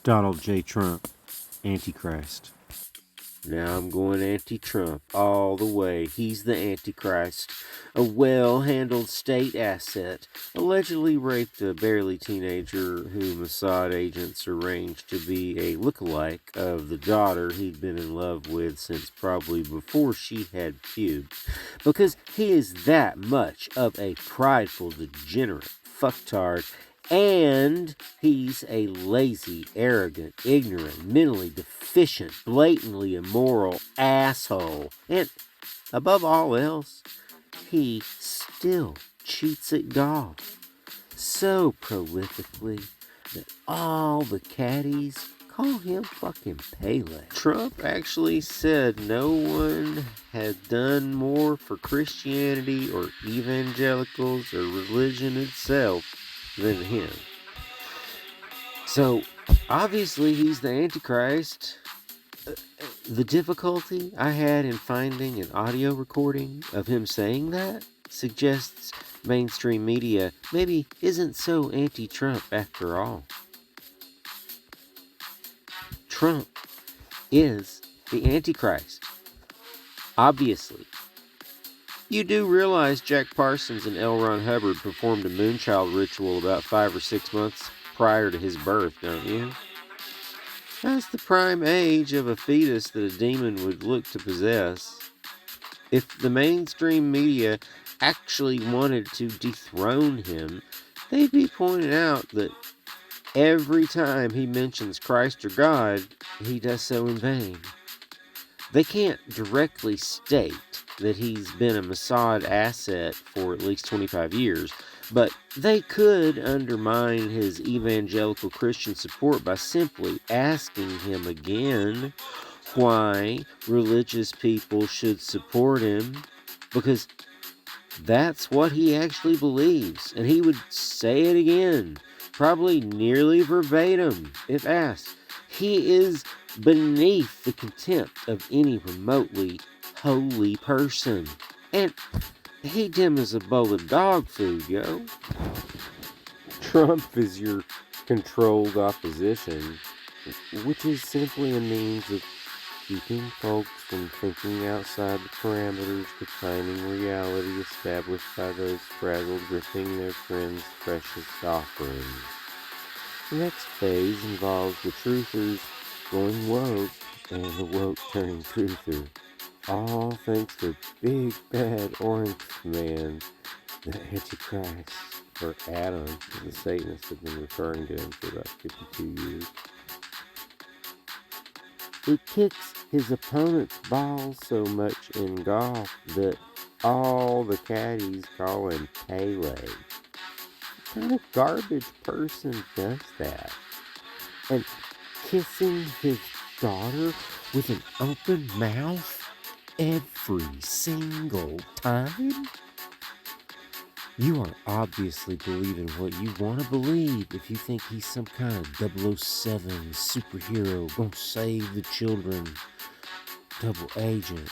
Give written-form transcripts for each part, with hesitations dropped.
Donald J. Trump, Antichrist. Now I'm going anti-Trump all the way. He's the Antichrist, a well-handled state asset, allegedly raped a barely teenager who Mossad agents arranged to be a look-alike of the daughter he'd been in love with since probably before she had pubes. Because he is that much of a prideful, degenerate fucktard, and he's a lazy, arrogant, ignorant, mentally deficient, blatantly immoral asshole. And above all else, he still cheats at golf so prolifically that all the caddies call him fucking Pele. Trump actually said no one had done more for Christianity or evangelicals or religion itself than him. So, obviously, he's the Antichrist. The difficulty I had in finding an audio recording of him saying that suggests mainstream media maybe isn't so anti-Trump after all. Trump is the Antichrist. Obviously. You do realize Jack Parsons and L. Ron Hubbard performed a moonchild ritual about 5 or 6 months prior to his birth, don't you? That's the prime age of a fetus that a demon would look to possess. If the mainstream media actually wanted to dethrone him, they'd be pointing out that every time he mentions Christ or God, he does so in vain. They can't directly state that he's been a Mossad asset for at least 25 years, but they could undermine his evangelical Christian support by simply asking him again why religious people should support him, because that's what he actually believes, and he would say it again, probably nearly verbatim, if asked. He is beneath the contempt of any remotely holy person. And eat him as a bowl of dog food, yo. Trump is your controlled opposition, which is simply a means of keeping folks from thinking outside the parameters defining reality established by those frazzled gripping their friends' freshest offerings. The next phase involves the truthers going woke and the woke turning truther. All thanks to Big Bad Orange Man, the Antichrist, or Adam, as the Satanists have been referring to him for about 52 years. He kicks his opponent's balls so much in golf that all the caddies call him Pele. What kind of garbage person does that? And kissing his daughter with an open mouth every single time? You are obviously believing what you want to believe if you think he's some kind of 007 superhero gonna save the children. Double agent.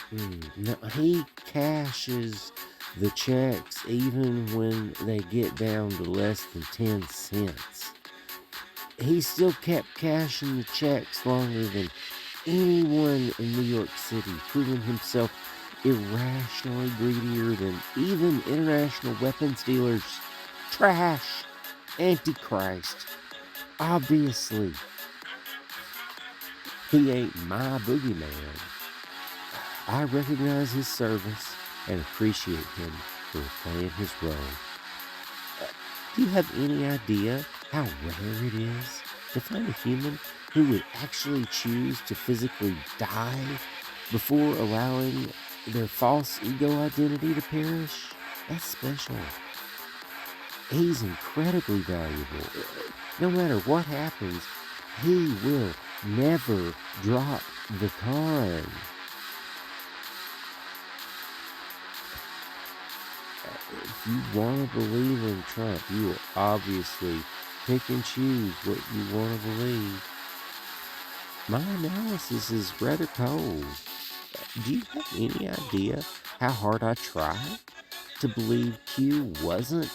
No, he cashes the checks even when they get down to less than 10 cents. He still kept cashing the checks longer than anyone in New York City, proving himself irrationally greedier than even international weapons dealers. Trash. Antichrist. Obviously. He ain't my boogeyman. I recognize his service and appreciate him for playing his role. Do you have any idea how rare it is to find a human who would actually choose to physically die before allowing their false ego identity to perish? That's special. He's incredibly valuable. No matter what happens, he will never drop the con. If you want to believe in Trump, you will obviously pick and choose what you want to believe. My analysis is rather cold. Do you have any idea how hard I tried to believe Q wasn't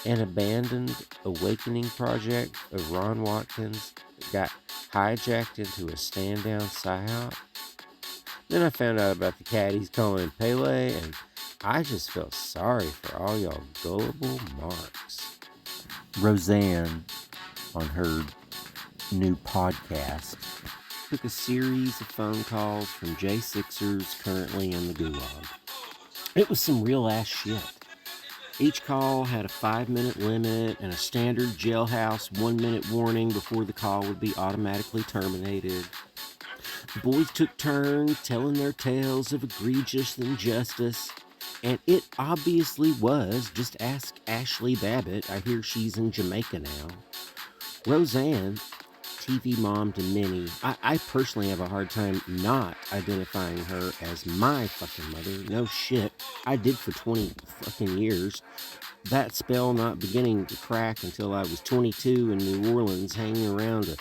an abandoned awakening project of Ron Watkins that got hijacked into a stand-down psyop. Then I found out about the caddies calling him Pele, and I just felt sorry for all y'all gullible marks. Roseanne, on her new podcast, Took a series of phone calls from J6ers currently in the gulag. It was some real ass shit. Each call had a 5-minute limit and a standard jailhouse 1-minute warning before the call would be automatically terminated. The boys took turns telling their tales of egregious injustice, and it obviously was. Just ask Ashley Babbitt. I hear she's in Jamaica now. Roseanne, TV mom to many, I personally have a hard time not identifying her as my fucking mother. No shit. I did for 20 fucking years. That spell not beginning to crack until I was 22 in New Orleans, hanging around a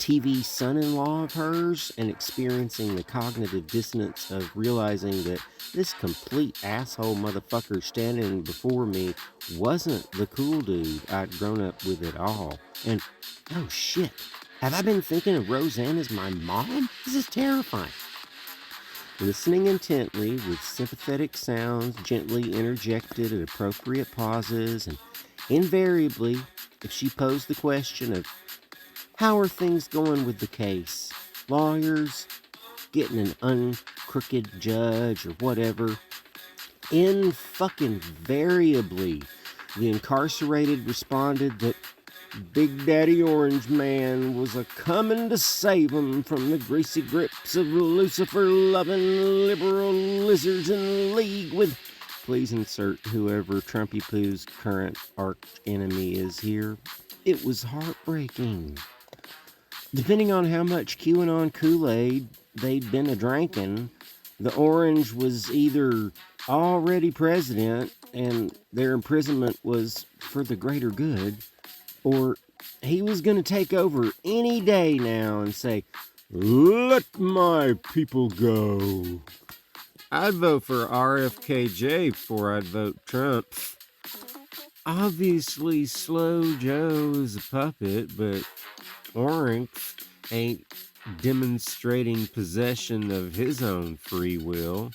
TV son-in-law of hers and experiencing the cognitive dissonance of realizing that this complete asshole motherfucker standing before me wasn't the cool dude I'd grown up with at all. And oh shit, have I been thinking of Roseanne as my mom? This is terrifying. Listening intently with sympathetic sounds gently interjected at appropriate pauses, and invariably, if she posed the question of, how are things going with the case? Lawyers? Getting an uncrooked judge or whatever? Invariably, the incarcerated responded that Big Daddy Orange Man was a comin' to save 'em from the greasy grips of Lucifer-loving liberal lizards in league with... Please insert whoever Trumpy Poo's current arch enemy is here. It was heartbreaking. Depending on how much QAnon Kool-Aid they'd been a-drinking, the Orange was either already president and their imprisonment was for the greater good, or he was going to take over any day now and say, let my people go. I'd vote for RFKJ before I'd vote Trump. Obviously, Slow Joe is a puppet, but Orange ain't demonstrating possession of his own free will.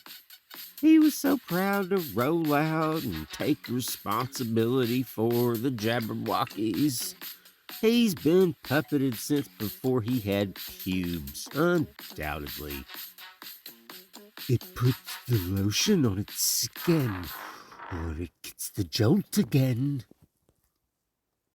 He was so proud to roll out and take responsibility for the Jabberwockies. He's been puppeted since before he had pubes, undoubtedly. It puts the lotion on its skin, or it gets the jolt again.